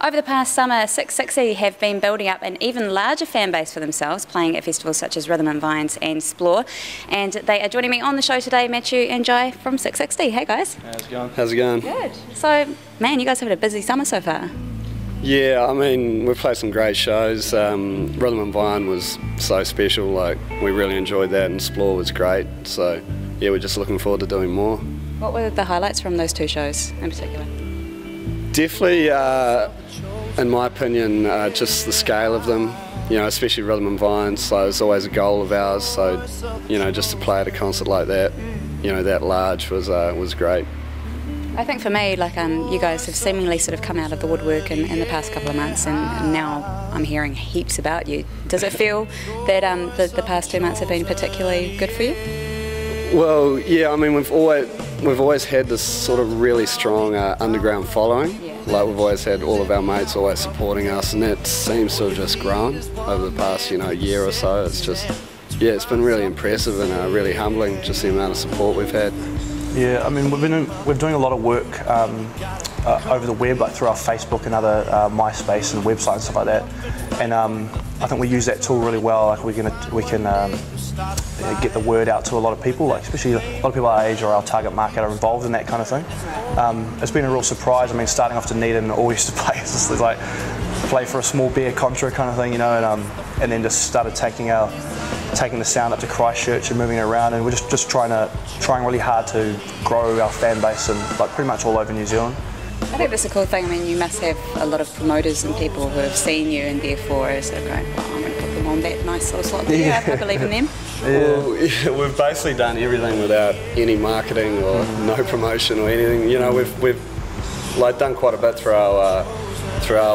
Over the past summer, Six60 have been building up an even larger fan base for themselves, playing at festivals such as Rhythm and Vines and Splore. And they are joining me on the show today, Matthew and Jai from Six60. Hey guys. How's it going? How's it going? Good. So, man, you guys have had a busy summer so far. Yeah, I mean, we've played some great shows. Rhythm and Vine was so special, like, we really enjoyed that, and Splore was great. So, yeah, we're just looking forward to doing more. What were the highlights from those two shows in particular? Definitely, in my opinion, just the scale of them, you know, especially Rhythm and Vine, so it's always a goal of ours, so, you know, just to play at a concert like that, you know, that large was great. I think for me, like, you guys have seemingly sort of come out of the woodwork in the past couple of months, and now I'm hearing heaps about you. Does it feel that the past 2 months have been particularly good for you? Well, yeah, I mean, we've always had this sort of really strong underground following. Yeah. Like, we've always had all of our mates always supporting us, and that seems to have just grown over the past, you know, year or so. It's just, yeah, it's been really impressive and really humbling, just the amount of support we've had. Yeah, I mean, we're doing a lot of work over the web, like through our Facebook and other MySpace and website and stuff like that. And I think we use that tool really well. Like, we can get the word out to a lot of people, like especially a lot of people our age or our target market are involved in that kind of thing. It's been a real surprise. I mean, starting off to Dunedin, all we used to play is just like play for a small beer contra kind of thing, you know, and then just started taking the sound up to Christchurch and moving it around, and we're just trying really hard to grow our fan base and like pretty much all over New Zealand. I think that's a cool thing. I mean, you must have a lot of promoters and people who have seen you and therefore are sort of going, well, I'm going to put them on that nice little slot there. Yeah. I believe in them. Yeah. Well, yeah, we've basically done everything without any marketing or no promotion or anything. You know, we've like done quite a bit through our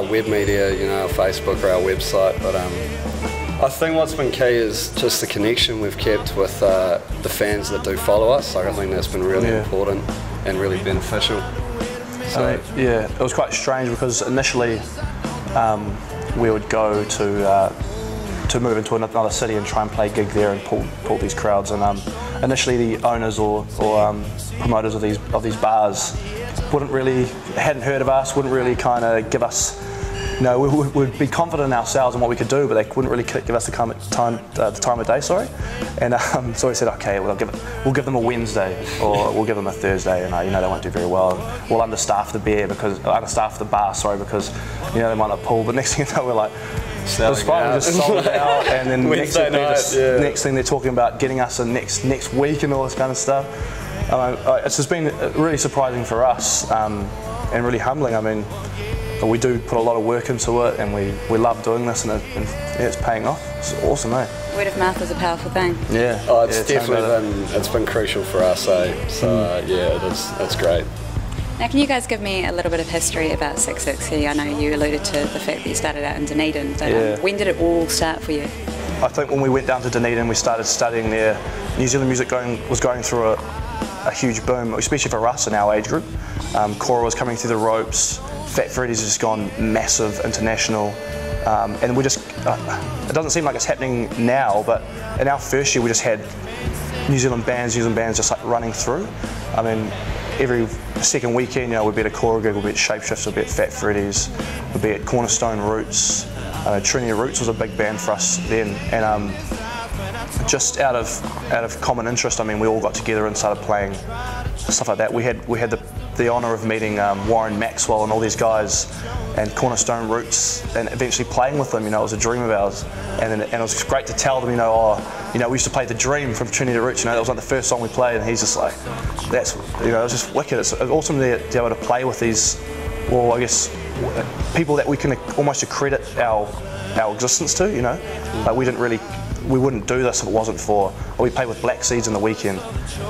web media, you know, our Facebook or our website, but I think what's been key is just the connection we've kept with the fans that do follow us. Like, I think that's been really important and really beneficial. So yeah, it was quite strange because initially we would go to move into another city and try and play a gig there and pull these crowds. And initially the owners or promoters of these bars hadn't heard of us, wouldn't really kind of give us. You know, we'd be confident in ourselves and what we could do, but they wouldn't really give us the time of day. Sorry, and so we said, okay, we'll give them a Wednesday or we'll give them a Thursday, and you know, they won't do very well. And we'll understaff the bar, sorry, because you know they might not pull. But next thing you know, we're like, it was fine, we just sold it out, and then next thing they're talking about getting us a next week and all this kind of stuff. It's just been really surprising for us and really humbling. I mean, we do put a lot of work into it, and we love doing this, and it's paying off. It's awesome, eh? Word of mouth is a powerful thing. Yeah. Oh, it's definitely been crucial for us, eh? So yeah, it's great. Now, can you guys give me a little bit of history about Six60? I know you alluded to the fact that you started out in Dunedin, but when did it all start for you? I think when we went down to Dunedin, we started studying there. New Zealand music was going through a huge boom, especially for us in our age group. Cora was coming through the ropes. Fat Freddy's has just gone massive international, and we just, it doesn't seem like it's happening now, but in our first year we just had New Zealand bands just like running through. I mean, every second weekend, you know, we'd be at a Cora gig, we'd be at Shapeshifts, we'd be at Fat Freddy's, we'd be at Cornerstone Roots. Trinity Roots was a big band for us then, and just out of common interest, I mean, we all got together and started playing stuff like that. We had the honour of meeting Warren Maxwell and all these guys, and Cornerstone Roots, and eventually playing with them. You know, it was a dream of ours, and it was great to tell them, you know, we used to play The Dream from Trinity Roots. You know, that was like the first song we played, and he's just like, that's, you know, it was just wicked. It's awesome to be able to play with these, well, I guess, people that we can almost accredit our existence to. You know, like we wouldn't do this if it wasn't for. Or we played with Black Seeds in the weekend,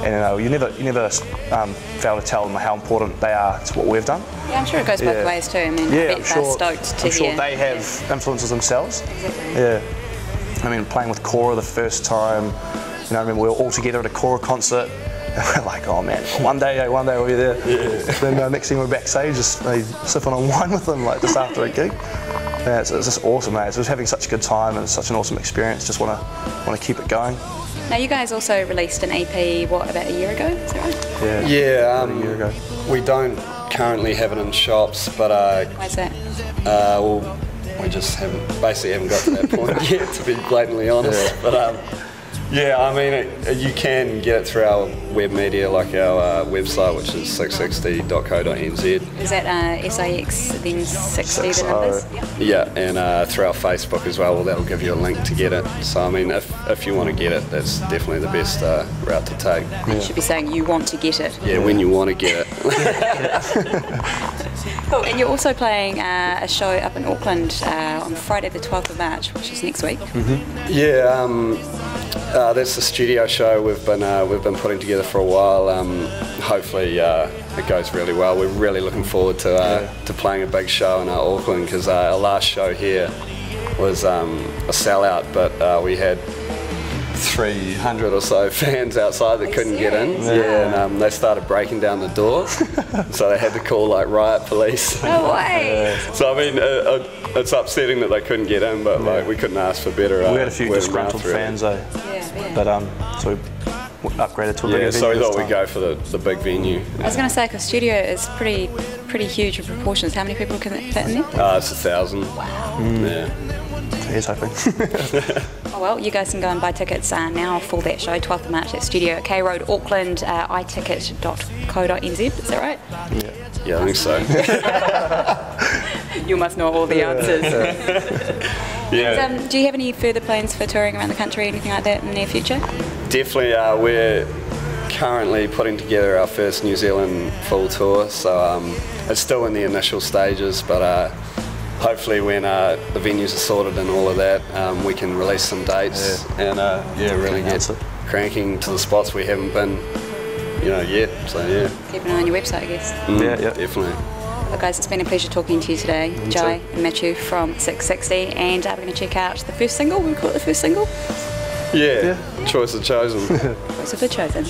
and you never fail to tell them how important they are to what we've done. Yeah, I'm sure it goes both ways too. I mean, yeah, I'm sure they have influences themselves. Exactly. Yeah, I mean, playing with Cora the first time, you know, I remember we were all together at a Cora concert, and we're like, oh man, one day we'll be there. Yeah. Then next thing we're backstage, just sipping on wine with them, like just after a gig. Yeah, it's just awesome, mate. It's just having such a good time, and it's such an awesome experience. Just want to keep it going. Now, you guys also released an EP, what, about a year ago? Is that right? Yeah. Yeah. About a year ago. We don't currently have it in shops, but Why is that? well, we just haven't got to that point yet, to be blatantly honest. But yeah, I mean, you can get it through our web media, like our website, which is 660.co.nz. Is that SIX then 60 the numbers? Yeah, and through our Facebook as well. Well, that'll give you a link to get it. So I mean, if you want to get it, that's definitely the best route to take. You should be saying you want to get it. Yeah, when you want to get it. Cool, and you're also playing a show up in Auckland on Friday the 12th of March, which is next week. Yeah, that's the studio show we've been putting together for a while. Hopefully it goes really well. We're really looking forward to playing a big show in Auckland, because our last show here was a sellout, but we had 300 or so fans outside that couldn't get in. Yeah, and they started breaking down the doors, so they had to call like riot police. No way! So I mean, it's upsetting that they couldn't get in, but like we couldn't ask for better. We had a few disgruntled fans though. Yeah. But so we upgraded to a bigger venue. So we thought we'd go for the big venue. I was going to say, because studio is pretty huge in proportions. How many people can it fit in there? It's 1,000. Wow. Yeah. Here's hoping. Oh well, you guys can go and buy tickets now for that show, 12th of March at Studio at K Road, Auckland, iticket.co.nz, is that right? Yeah, I think so. You must know all the answers. Yeah. And, do you have any further plans for touring around the country, anything like that in the near future? Definitely, we're currently putting together our first New Zealand full tour, so it's still in the initial stages, but hopefully when the venues are sorted and all of that, we can release some dates and really get cranking to the spots we haven't been yet. So yeah. Keep an eye on your website, I guess. Yeah, definitely. Well guys, it's been a pleasure talking to you today, Jai and Matthew from 660, and we're going to check out the first single. We call it the first single? Yeah. Choice of Chosen. Choice of the Chosen.